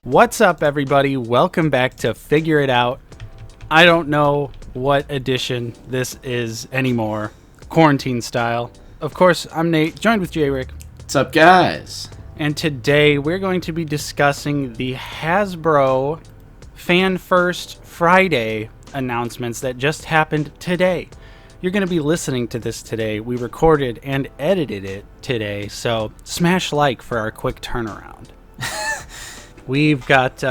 What's up, everybody? Welcome back to Figure It Out. I don't know what edition this is anymore, quarantine style. Of course, I'm Nate, joined with J-Rick. What's up, guys? And today we're going to be discussing the Hasbro Fan First Friday announcements that just happened today. You're going to be listening to this today. We recorded and edited it today, so smash like for our quick turnaround. We've got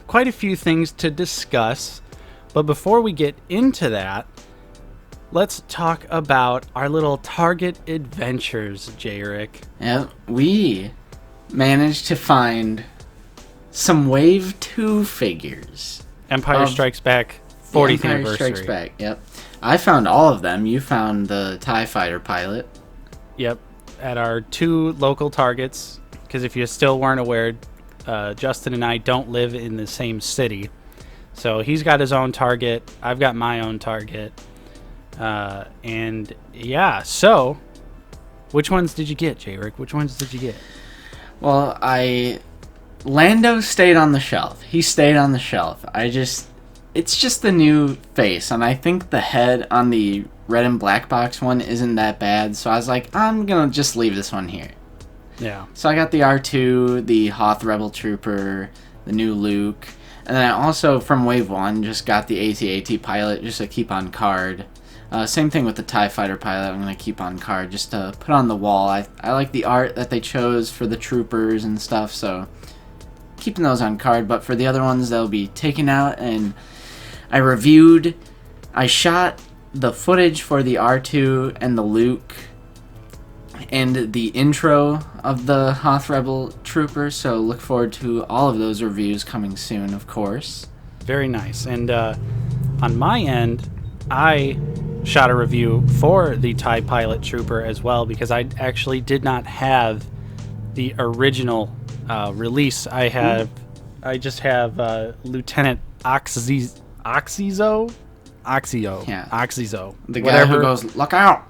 quite a few things to discuss, but before we get into that, let's talk about our little Target adventures, J-Rick. Yeah, we managed to find some Wave 2 figures. Empire Strikes Back 40th Empire anniversary. Strikes Back, yep. I found all of them. You found the TIE Fighter pilot. Yep, at our two local Targets, because if you still weren't aware, Justin and I don't live in the same city. So he's got his own Target, I've got my own Target. And yeah, so which ones did you get, J-Rick? Which ones did you get? Well, Lando stayed on the shelf. He stayed on the shelf. It's just the new face, and I think the head on the red and black box one isn't that bad, so I was like, I'm gonna just leave this one here. Yeah. So I got the R2, the Hoth Rebel Trooper, the new Luke, and then I also, from Wave 1, just got the AT-AT pilot just to keep on card. Same thing with the TIE Fighter pilot, I'm going to keep on card just to put on the wall. I like the art that they chose for the troopers and stuff, so keeping those on card, but for the other ones, they'll be taken out, and I shot the footage for the R2 and the Luke and the intro of the Hoth Rebel Trooper, so look forward to all of those reviews coming soon, of course. Very nice. And on my end, I shot a review for the TIE Pilot Trooper as well, because I actually did not have the original release. I just have Lieutenant Oxizo? Yeah. Oxizo. The guy who goes, "Look out!"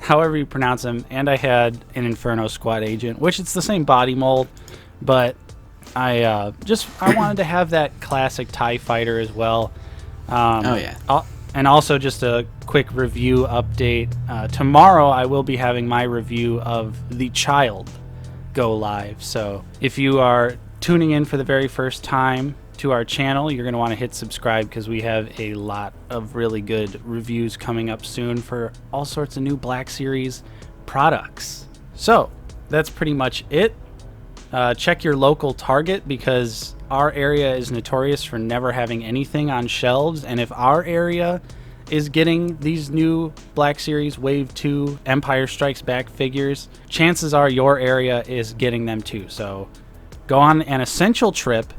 However you pronounce him. And I had an Inferno Squad agent, which it's the same body mold, but I wanted to have that classic TIE fighter as well. Oh yeah. And also just a quick review update. Tomorrow I will be having my review of The Child go live. So if you are tuning in for the very first time to our channel, you're going to want to hit subscribe, because we have a lot of really good reviews coming up soon for all sorts of new Black Series products. So that's pretty much it. Check your local Target, because our area is notorious for never having anything on shelves, and if our area is getting these new Black Series Wave 2 Empire Strikes Back figures, chances are your area is getting them too. So go on an essential trip.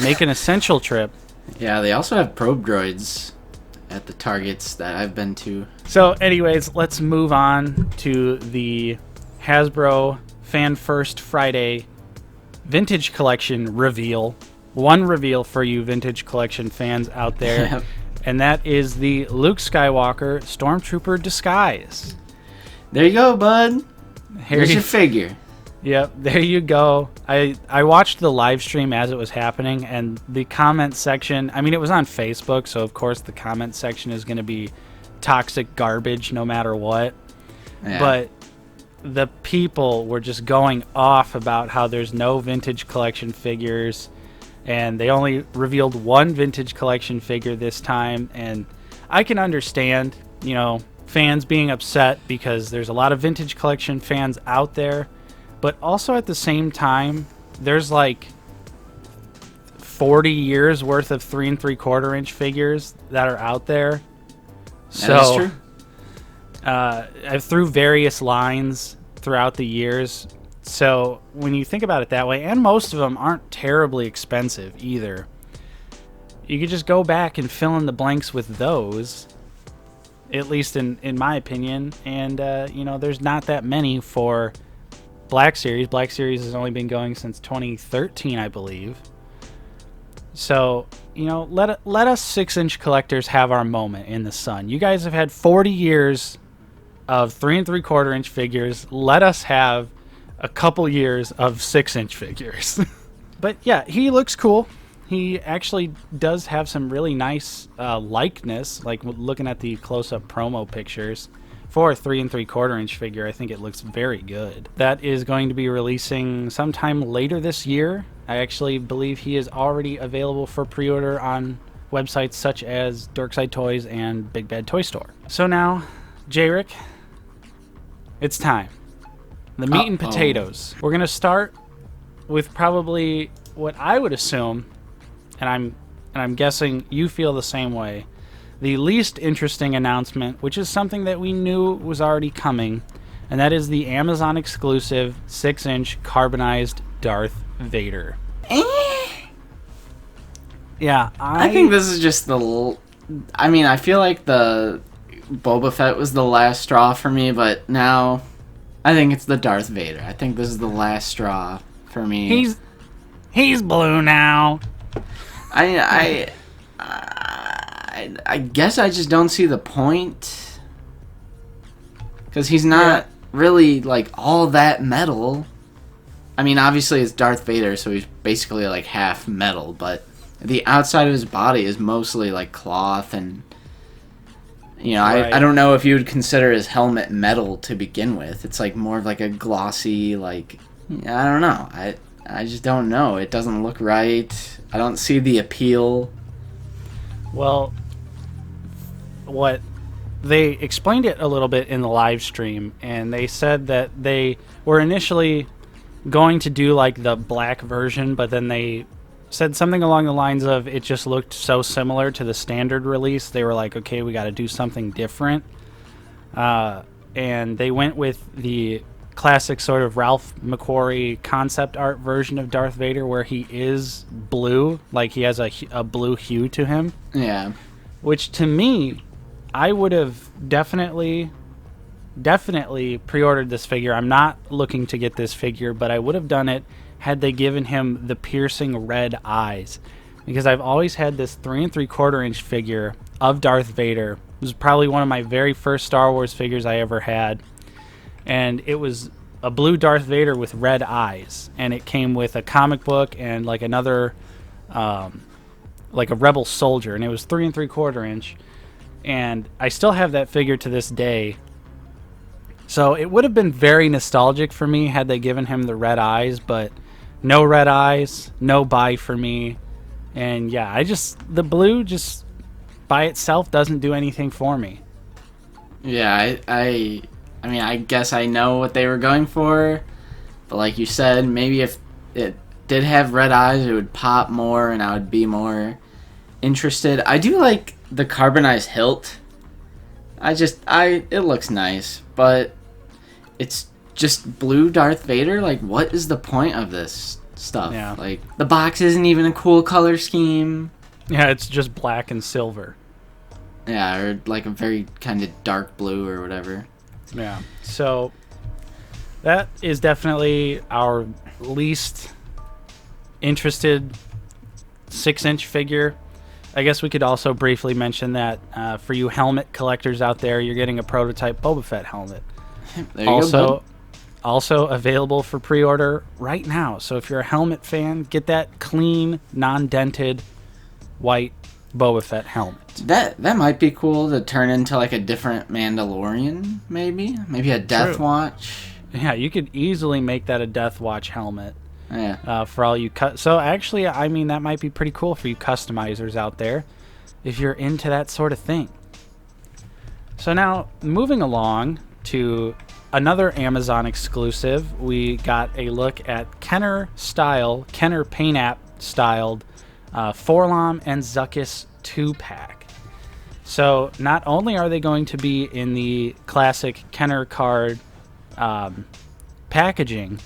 Make an essential trip. Yeah, they also have probe droids at the Targets that I've been to. So anyways, let's move on to the Hasbro Fan First Friday Vintage Collection reveal. One reveal for you Vintage Collection fans out there. And that is the Luke Skywalker Stormtrooper disguise. There you go, bud. Here's your figure. Yep, there you go. I watched the live stream as it was happening, and the comment section, I mean, it was on Facebook, so of course the comment section is going to be toxic garbage no matter what. Yeah. But the people were just going off about how there's no Vintage Collection figures, and they only revealed one Vintage Collection figure this time, and I can understand, fans being upset, because there's a lot of Vintage Collection fans out there. But also at the same time, there's like 40 years worth of 3 3/4 inch figures that are out there. That is true. Through various lines throughout the years. So when you think about it that way, and most of them aren't terribly expensive either, you could just go back and fill in the blanks with those, at least in my opinion. And, there's not that many for Black Series. Black Series has only been going since 2013, I believe. So, let us 6-inch collectors have our moment in the sun. You guys have had 40 years of 3 3/4 inch figures. Let us have a couple years of 6-inch figures. But yeah, he looks cool. He actually does have some really nice likeness, like looking at the close-up promo pictures. For a 3 3/4 inch figure, I think it looks very good. That is going to be releasing sometime later this year. I actually believe he is already available for pre-order on websites such as Dorkside Toys and Big Bad Toy Store. So now, Jrick, it's time. The meat and potatoes. We're going to start with probably what I would assume, and I'm guessing you feel the same way, the least interesting announcement, which is something that we knew was already coming, and that is the Amazon exclusive 6-inch carbonized Darth Vader. Yeah, I think this is just I feel like the Boba Fett was the last straw for me, but now I think it's the Darth Vader. I think this is the last straw for me. He's blue now. I guess I just don't see the point, because he's not really like all that metal. I mean, obviously it's Darth Vader, so he's basically like half metal, but the outside of his body is mostly like cloth, and right. I don't know if you would consider his helmet metal to begin with. It's like more of like a glossy, like, I don't know. I just don't know. It doesn't look right. I don't see the appeal. Well, what they explained it a little bit in the live stream, and they said that they were initially going to do like the black version, but then they said something along the lines of it just looked so similar to the standard release, they were like, okay, we got to do something different, and they went with the classic sort of Ralph McQuarrie concept art version of Darth Vader, where he is blue, like he has a blue hue to him. Yeah. Which to me, I would have definitely pre-ordered this figure. I'm not looking to get this figure, but I would have done it had they given him the piercing red eyes, because I've always had this 3 3/4 inch figure of Darth Vader. It was probably one of my very first Star Wars figures I ever had, and it was a blue Darth Vader with red eyes, and it came with a comic book and like another like a rebel soldier, and it was 3 3/4 inch, and I still have that figure to this day. So it would have been very nostalgic for me had they given him the red eyes, but no red eyes, no buy for me. And yeah, the blue just by itself doesn't do anything for me. Yeah, I mean, I guess I know what they were going for, but like you said, maybe if it did have red eyes, it would pop more and I would be more interested. I do like the carbonized hilt. It looks nice, but it's just blue Darth Vader. Like, what is the point of this stuff? Yeah. Like, the box isn't even a cool color scheme. Yeah, it's just black and silver. Yeah, or like a very kind of dark blue or whatever. Yeah, so that is definitely our least interested 6-inch figure. I guess we could also briefly mention that for you helmet collectors out there, you're getting a prototype Boba Fett helmet. There you go, bud. Also available for pre-order right now. So if you're a helmet fan, get that clean, non-dented, white Boba Fett helmet. That might be cool to turn into like a different Mandalorian, maybe a Death Watch. Yeah, you could easily make that a Death Watch helmet. Yeah. For all you so actually, I mean, that might be pretty cool for you customizers out there, if you're into that sort of thing. So now, moving along to another Amazon exclusive, we got a look at Kenner Paint App styled Forlom and Zuckuss 2-pack. So not only are they going to be in the classic Kenner card packaging,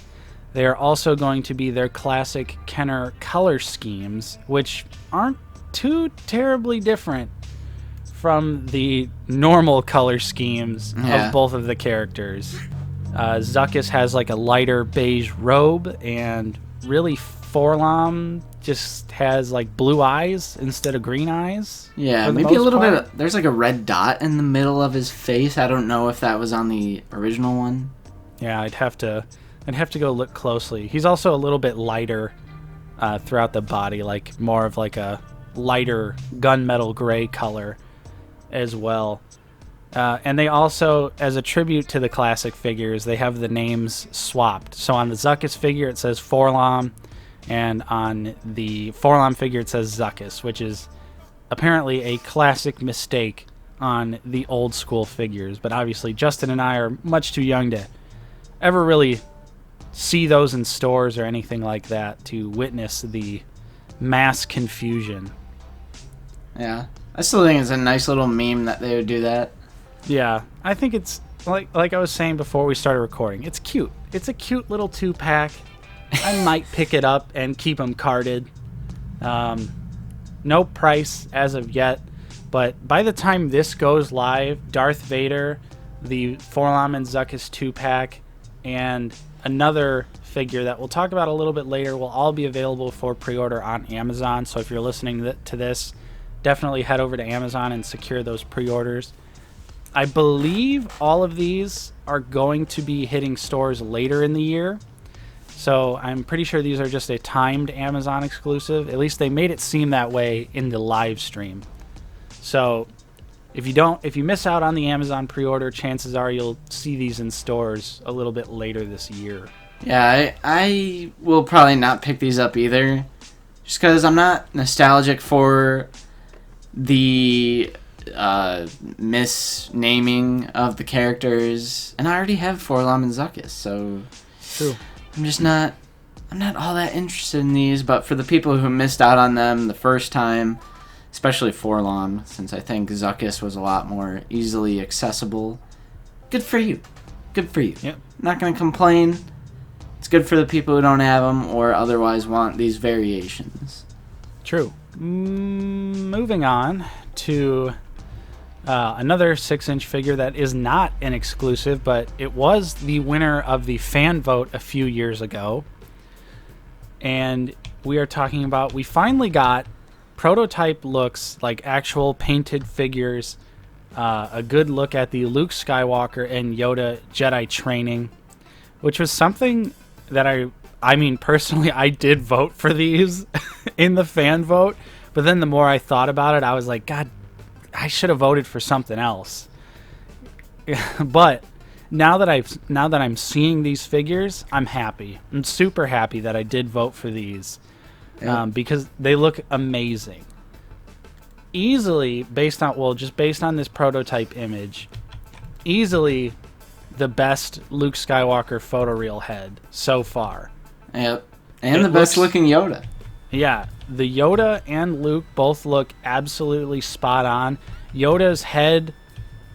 they are also going to be their classic Kenner color schemes, which aren't too terribly different from the normal color schemes of both of the characters. Zuckuss has like a lighter beige robe, and really Forlom just has like blue eyes instead of green eyes. Yeah, maybe a little bit. There's like a red dot in the middle of his face. I don't know if that was on the original one. Yeah, I'd have to go look closely. He's also a little bit lighter throughout the body, like more of like a lighter gunmetal gray color as well. And they also, as a tribute to the classic figures, they have the names swapped. So on the Zuckuss figure, it says Forlom, and on the Forlom figure, it says Zuckuss, which is apparently a classic mistake on the old school figures. But obviously, Justin and I are much too young to ever really see those in stores or anything like that to witness the mass confusion. Yeah. I still think it's a nice little meme that they would do that. Yeah, I think it's like I was saying before we started recording. It's cute. It's a cute little 2-pack. I might pick it up and keep them carded. No price as of yet, but by the time this goes live, Darth Vader, the Forlom and Zuckuss 2-pack, and another figure that we'll talk about a little bit later will all be available for pre-order on Amazon. So if you're listening to this, definitely head over to Amazon and secure those pre-orders. I believe all of these are going to be hitting stores later in the year. So I'm pretty sure these are just a timed Amazon exclusive. At least they made it seem that way in the live stream. So if you miss out on the Amazon pre-order, chances are you'll see these in stores a little bit later this year. Yeah, I will probably not pick these up either. Just because I'm not nostalgic for the misnaming of the characters, and I already have Forlom and Zuckuss, so true. I'm not all that interested in these, but for the people who missed out on them the first time, especially Forlom, since I think Zuckuss was a lot more easily accessible, good for you. Good for you. Yep. Not going to complain. It's good for the people who don't have them or otherwise want these variations. True. Moving on to another 6-inch figure that is not an exclusive, but it was the winner of the fan vote a few years ago. And we are talking about, we finally got prototype looks, like actual painted figures, a good look at the Luke Skywalker and Yoda Jedi training, which was something that I mean, personally, I did vote for these in the fan vote, but then the more I thought about it, I was like, God, I should have voted for something else. But now that I'm seeing these figures, I'm happy. I'm super happy that I did vote for these, because they look amazing. Easily, based on this prototype image, easily the best Luke Skywalker photoreal head so far. Yep. And the best looking Yoda. Yeah, the Yoda and Luke both look absolutely spot on. Yoda's head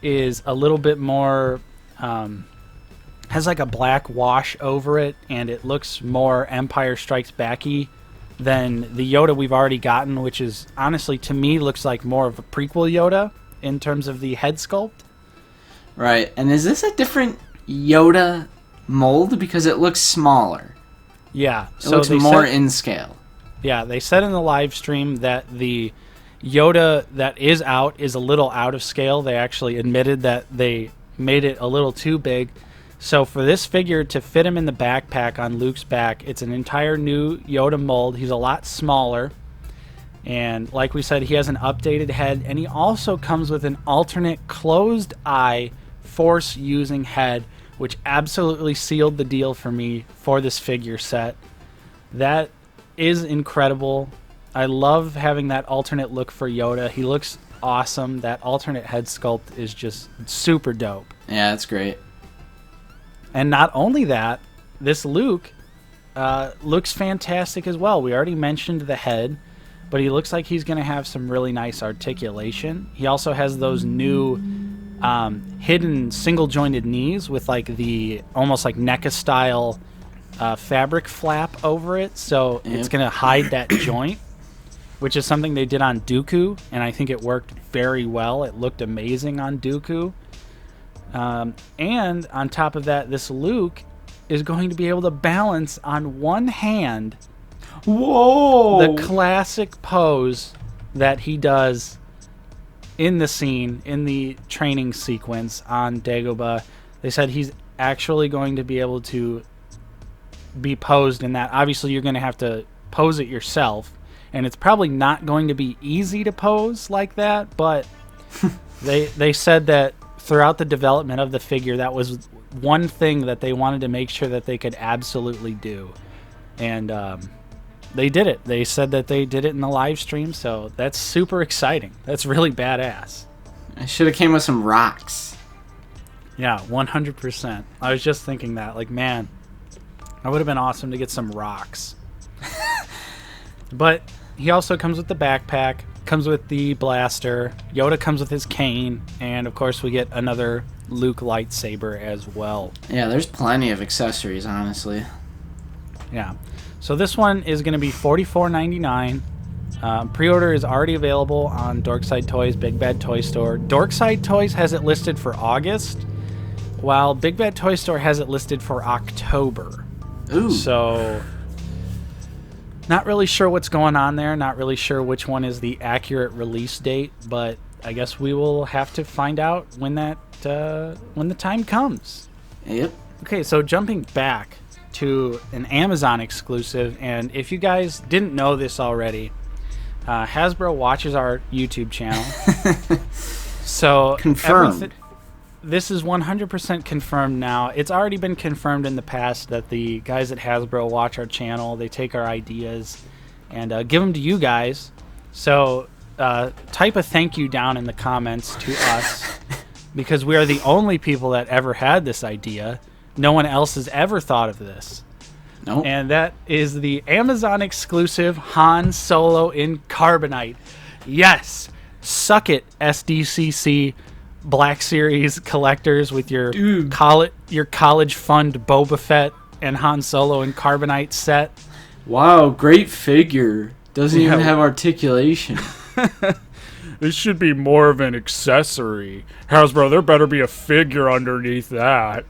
is a little bit more, has like a black wash over it, and it looks more Empire Strikes Back-y than the Yoda we've already gotten, which is, honestly, to me, looks like more of a prequel Yoda in terms of the head sculpt. Right, and is this a different Yoda mold? Because it looks smaller. Yeah. It looks more in scale. Yeah, they said in the live stream that the Yoda that is out is a little out of scale. They actually admitted that they made it a little too big. So for this figure to fit him in the backpack on Luke's back, it's an entire new Yoda mold. He's a lot smaller. And like we said, he has an updated head, and he also comes with an alternate closed eye force using head, which absolutely sealed the deal for me for this figure set. That is incredible. I love having that alternate look for Yoda. He looks awesome. That alternate head sculpt is just super dope. Yeah, that's great. And not only that, this Luke looks fantastic as well. We already mentioned the head, but he looks like he's going to have some really nice articulation. He also has those new hidden single-jointed knees with like the almost like NECA style fabric flap over it, so it's going to hide that joint, which is something they did on Dooku, and I think it worked very well. It looked amazing on Dooku. And on top of that, this Luke is going to be able to balance on one hand. Whoa! The classic pose that he does in the scene, in the training sequence on Dagobah. They said he's actually going to be able to be posed in that. Obviously, you're going to have to pose it yourself, and it's probably not going to be easy to pose like that, but they said that throughout the development of the figure, that was one thing that they wanted to make sure that they could absolutely do. And they did it. They said that they did it in the live stream, so that's super exciting. That's really badass. I should have came with some rocks. Yeah, 100%. I was just thinking that. Like, man, that would have been awesome to get some rocks. But he also comes with the backpack, comes with the blaster. Yoda comes with his cane, and of course we get another Luke lightsaber as well. Yeah, there's plenty of accessories, honestly. Yeah. So this one is going to be $44.99. Pre-order is already available on Dorkside Toys, Big Bad Toy Store. Dorkside Toys has it listed for August, while Big Bad Toy Store has it listed for October. Ooh. So, not really sure what's going on there. Not really sure which one is the accurate release date, but I guess we will have to find out when the time comes. Yep. Okay, so jumping back to an Amazon exclusive, and if you guys didn't know this already, Hasbro watches our YouTube channel. So confirmed. This is 100% confirmed now. It's already been confirmed in the past that the guys at Hasbro watch our channel. They take our ideas and give them to you guys. So type a thank you down in the comments to us because we are the only people that ever had this idea. No one else has ever thought of this. Nope. And that is the Amazon exclusive Han Solo in Carbonite. Yes. Suck it, SDCC Black Series collectors with your college fund Boba Fett and Han Solo in Carbonite set. Wow, great figure. Doesn't even have articulation. This should be more of an accessory. Hasbro, there better be a figure underneath that.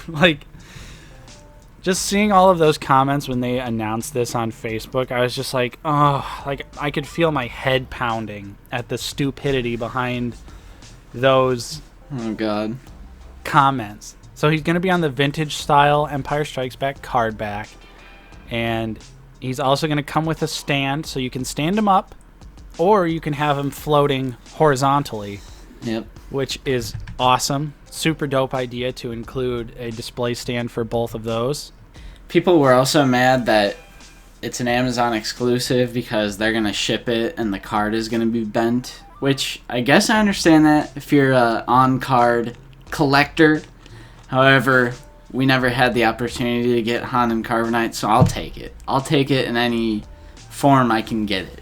Like, just seeing all of those comments when they announced this on Facebook, I was just like, oh, like I could feel my head pounding at the stupidity behind those comments. So he's going to be on the vintage style Empire Strikes Back card back, and he's also going to come with a stand, so you can stand him up, or you can have him floating horizontally. Yep. Which is awesome. Super dope idea to include a display stand for both of those. People were also mad that it's an Amazon exclusive because they're going to ship it and the card is going to be bent, which I guess I understand that if you're a on-card collector. However, we never had the opportunity to get Han and Carbonite, so I'll take it. I'll take it in any form I can get it.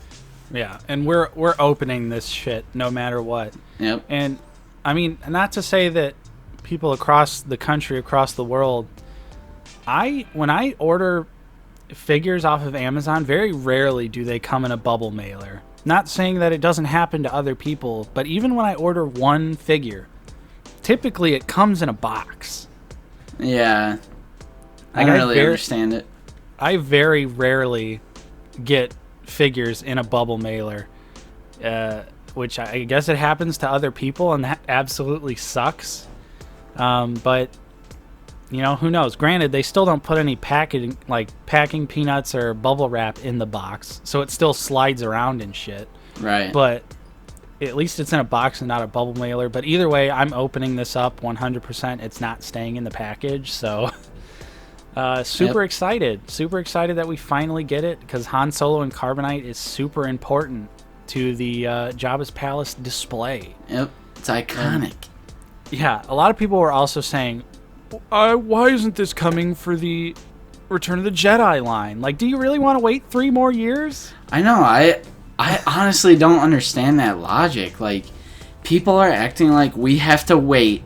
Yeah, and we're opening this shit no matter what. Yep. And I mean, not to say that people across the country, across the world, when I order figures off of Amazon, very rarely do they come in a bubble mailer. Not saying that it doesn't happen to other people, but even when I order one figure, typically it comes in a box. Yeah. I don't really understand it. I very rarely get figures in a bubble mailer, which I guess it happens to other people, and that absolutely sucks. But you know, who knows? Granted, they still don't put any packing peanuts or bubble wrap in the box, so it still slides around and shit. Right. But at least it's in a box and not a bubble mailer. But either way, I'm opening this up 100%. It's not staying in the package, so super excited. Super excited that we finally get it, because Han Solo and Carbonite is super important to the Jabba's Palace display. Yep. It's iconic. Yeah, a lot of people were also saying, why isn't this coming for the Return of the Jedi line? Like, do you really want to wait 3 more years? I know. I honestly don't understand that logic. Like, people are acting like we have to wait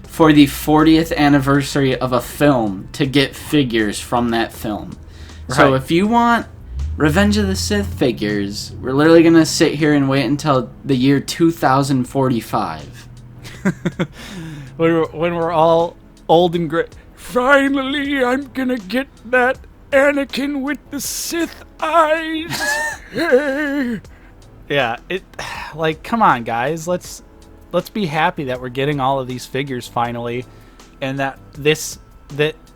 for the 40th anniversary of a film to get figures from that film. Right. So if you want Revenge of the Sith figures, we're literally going to sit here and wait until the year 2045. When we're all old and gray. Finally, I'm gonna get that Anakin with the Sith eyes. Hey. Yeah, like, come on, guys. Let's be happy that we're getting all of these figures finally, and that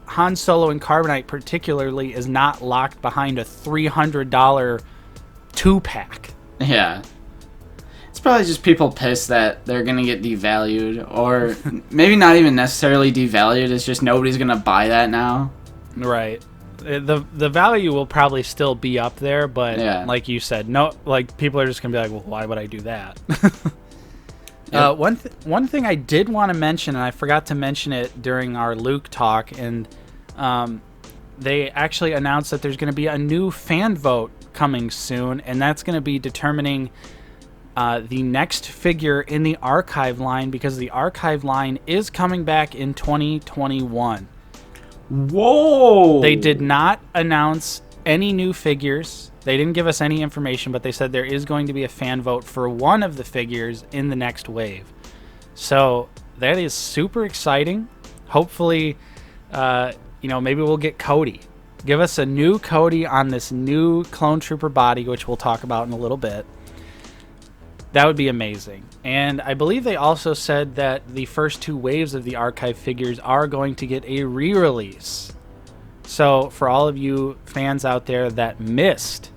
Han Solo and Carbonite particularly is not locked behind a $300 2-pack. Yeah. It's probably just people pissed that they're going to get devalued, or maybe not even necessarily devalued. It's just nobody's going to buy that now. Right. The value will probably still be up there, but Yeah. like you said, no, like people are just going to be like, well, why would I do that? Yep. One thing I did want to mention, and I forgot to mention it during our Luke talk, and they actually announced that there's going to be a new fan vote coming soon, and that's going to be determining the next figure in the archive line, because the archive line is coming back in 2021. Whoa! They did not announce any new figures. They didn't give us any information, but they said there is going to be a fan vote for one of the figures in the next wave. So that is super exciting. Hopefully, maybe we'll get Cody. Give us a new Cody on this new Clone Trooper body, which we'll talk about in a little bit. That would be amazing. And I believe they also said that the first 2 waves of the archive figures are going to get a re-release. So for all of you fans out there that missed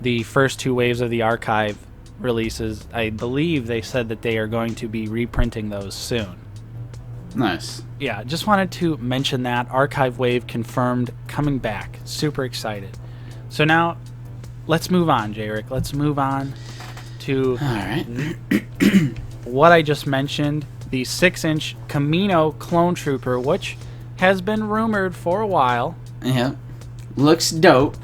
the first 2 waves of the archive releases, I believe they said that they are going to be reprinting those soon. Nice. Yeah, just wanted to mention that. Archive wave confirmed, coming back. Super excited. So now, let's move on, Jrick. Let's move on to All right. what I just mentioned, the 6-inch Camino Clone Trooper, which has been rumored for a while. Yeah. Looks dope.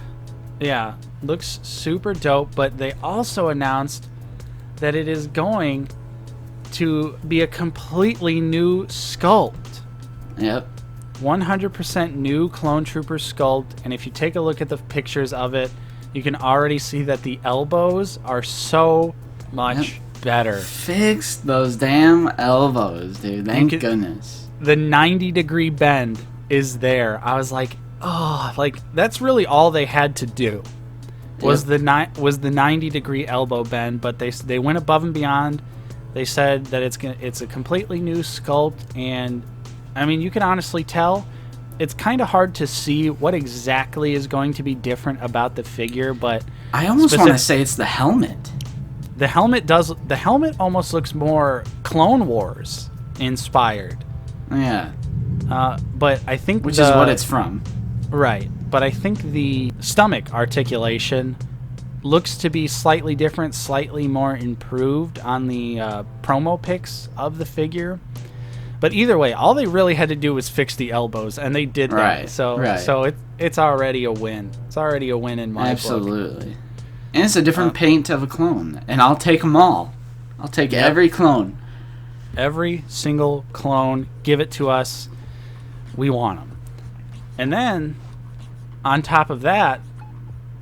Yeah, looks super dope, but they also announced that it is going to be a completely new sculpt. Yep. 100% new Clone Trooper sculpt, and if you take a look at the pictures of it, you can already see that the elbows are so much better. Fix those damn elbows, dude. Thank goodness. The 90-degree bend is there. I was like, oh, like that's really all they had to do was the 90-degree elbow bend, but they went above and beyond. They said that it's a completely new sculpt, and I mean, you can honestly tell. It's kind of hard to see what exactly is going to be different about the figure, but I almost want to say it's the helmet. The helmet almost looks more Clone Wars inspired. Yeah. But I think which is what it's from. Right. But I think the stomach articulation looks to be slightly different, slightly more improved on the promo pics of the figure. But either way, all they really had to do was fix the elbows, and they did that. Right, So it's already a win. It's already a win in my book. Absolutely. And it's a different paint of a clone, and I'll take them all. I'll take every clone. Every single clone, give it to us. We want them. And then, on top of that,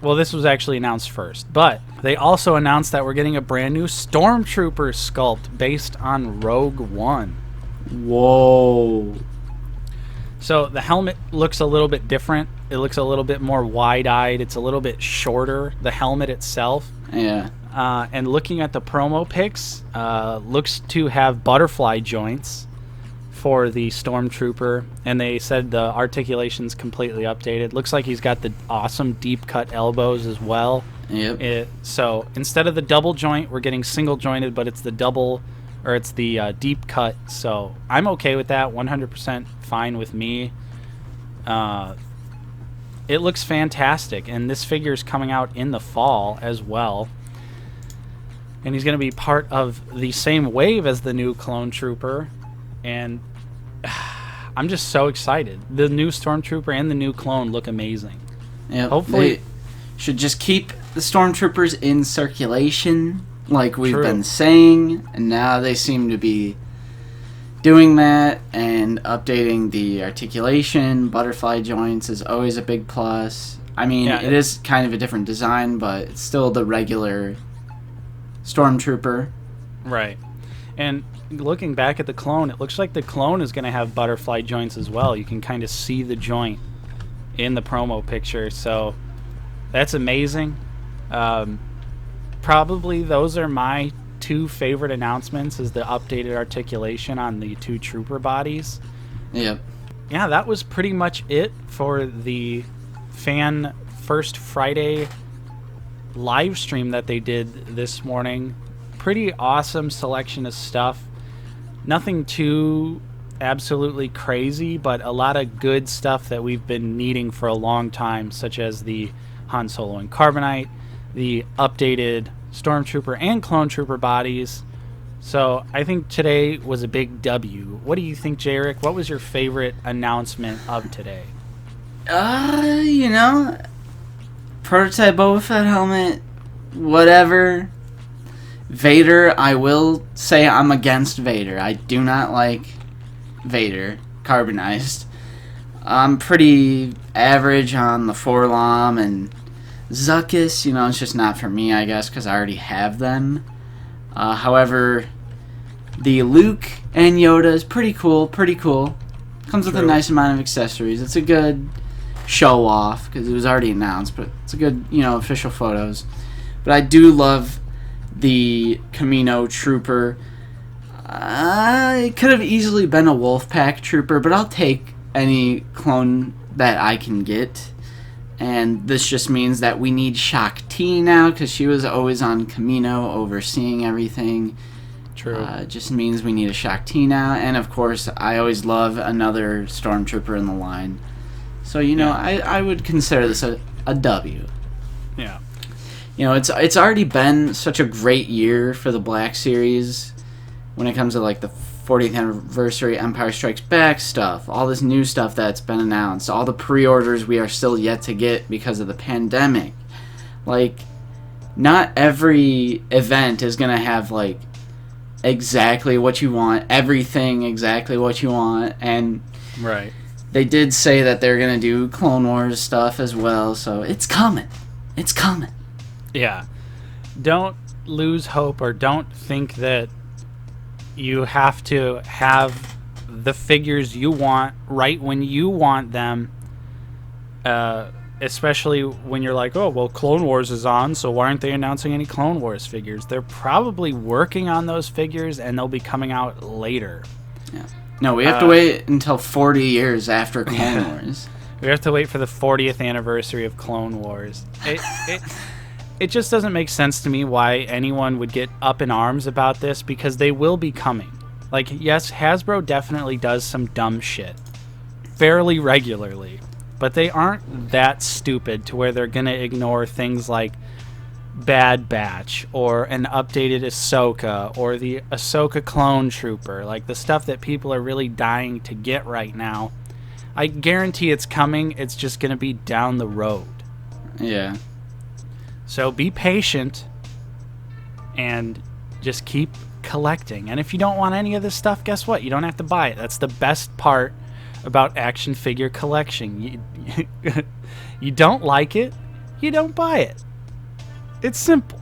well, this was actually announced first, but they also announced that we're getting a brand new Stormtrooper sculpt based on Rogue One. Whoa. So the helmet looks a little bit different. It looks a little bit more wide-eyed. It's a little bit shorter, the helmet itself. Yeah. And looking at the promo pics, looks to have butterfly joints for the Stormtrooper. And they said the articulation's completely updated. Looks like he's got the awesome deep-cut elbows as well. Yep. So instead of the double joint, we're getting single-jointed, but it's the double... or it's the deep cut, so I'm okay with that. 100% fine with me. It looks fantastic, and this figure is coming out in the fall as well. And he's going to be part of the same wave as the new Clone Trooper, and I'm just so excited. The new Stormtrooper and the new clone look amazing. Yeah. Hopefully, they should just keep the Stormtroopers in circulation, like we've True. been saying, and now they seem to be doing that and updating the articulation. Butterfly joints is always a big plus. I mean, it is kind of a different design, but it's still the regular Stormtrooper. Right. And looking back at the clone, it looks like the clone is going to have butterfly joints as well. You can kind of see the joint in the promo picture, so that's amazing. Probably those are my two favorite announcements, is the updated articulation on the two trooper bodies. Yep. yeah, that was pretty much it for the Fan First Friday live stream that they did this morning. Pretty awesome selection of stuff. Nothing too absolutely crazy, but a lot of good stuff that we've been needing for a long time, such as the Han Solo and Carbonite, the updated Stormtrooper and Clone Trooper bodies. So I think today was a big W. What do you think, Jrick? What was your favorite announcement of today? You know, prototype Boba Fett helmet, whatever. Vader, I will say I'm against Vader. I do not like Vader carbonized. I'm pretty average on the Forlom and Zuckuss. You know, it's just not for me, I guess, because I already have them. However, the Luke and Yoda is pretty cool. Comes with a nice amount of accessories. It's a good show off because it was already announced, but it's a good, official photos. But I do love the Kamino Trooper. It could have easily been a Wolfpack Trooper, but I'll take any clone that I can get. And this just means that we need Shakti now, because she was always on Kamino overseeing everything. True. It just means we need a Shakti now. And of course, I always love another Stormtrooper in the line. So, I would consider this a W. Yeah. It's already been such a great year for the Black Series when it comes to like the 40th anniversary Empire Strikes Back stuff, all this new stuff that's been announced, all the pre-orders we are still yet to get because of the pandemic. Like, not every event is going to have like exactly what you want, everything exactly what you want, and right. They did say that they're going to do Clone Wars stuff as well, so it's coming. It's coming. Yeah. Don't lose hope, or don't think that you have to have the figures you want right when you want them, especially when you're like, oh, well, Clone Wars is on, so why aren't they announcing any Clone Wars figures? They're probably working on those figures, and they'll be coming out later. Yeah. No, we have to wait until 40 years after Clone Wars. We have to wait for the 40th anniversary of Clone Wars. It just doesn't make sense to me why anyone would get up in arms about this, because they will be coming. Like, yes, Hasbro definitely does some dumb shit fairly regularly, but they aren't that stupid to where they're going to ignore things like Bad Batch or an updated Ahsoka or the Ahsoka Clone Trooper, like the stuff that people are really dying to get right now. I guarantee it's coming. It's just going to be down the road. Yeah. So be patient and just keep collecting. And if you don't want any of this stuff, guess what? You don't have to buy it. That's the best part about action figure collection. You don't like it, you don't buy it. It's simple.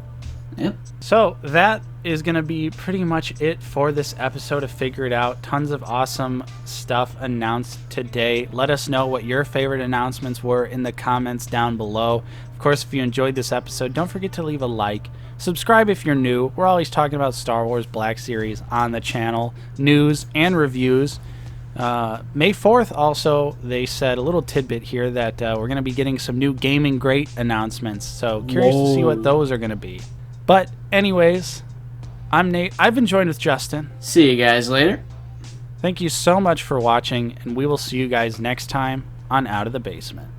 Yep. So that is going to be pretty much it for this episode of Figure It Out. Tons of awesome stuff announced today. Let us know what your favorite announcements were in the comments down below. Of course, if you enjoyed this episode, don't forget to leave a like. Subscribe if you're new. We're always talking about Star Wars Black Series on the channel, news and reviews. May 4th also, they said a little tidbit here that we're going to be getting some new Gaming Great announcements. So curious to see what those are going to be. But anyways, I'm Nate. I've been joined with Justin. See you guys later. Thank you so much for watching, and we will see you guys next time on Out of the Basement.